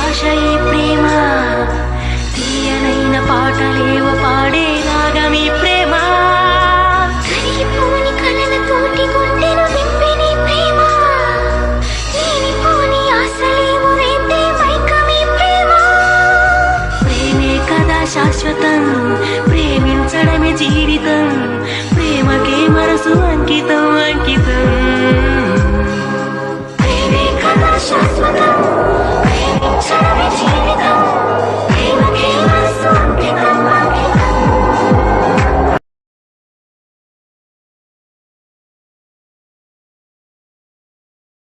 భాష ఈ ప్రేమ, తీయనైన పాటలేవ పాడే రాగం ఈ ప్రేమ, కరిగిపోని కలలతోటి గుండెను నింపిని ప్రేమ, లేనిపోని ఆశలేవు రేపే మైకం ఈ ప్రేమ. ప్రేమే కదా శాశ్వతం, ప్రేమించడమే జీవితం, ప్రేమకే మనసు అంకితం అంకితం.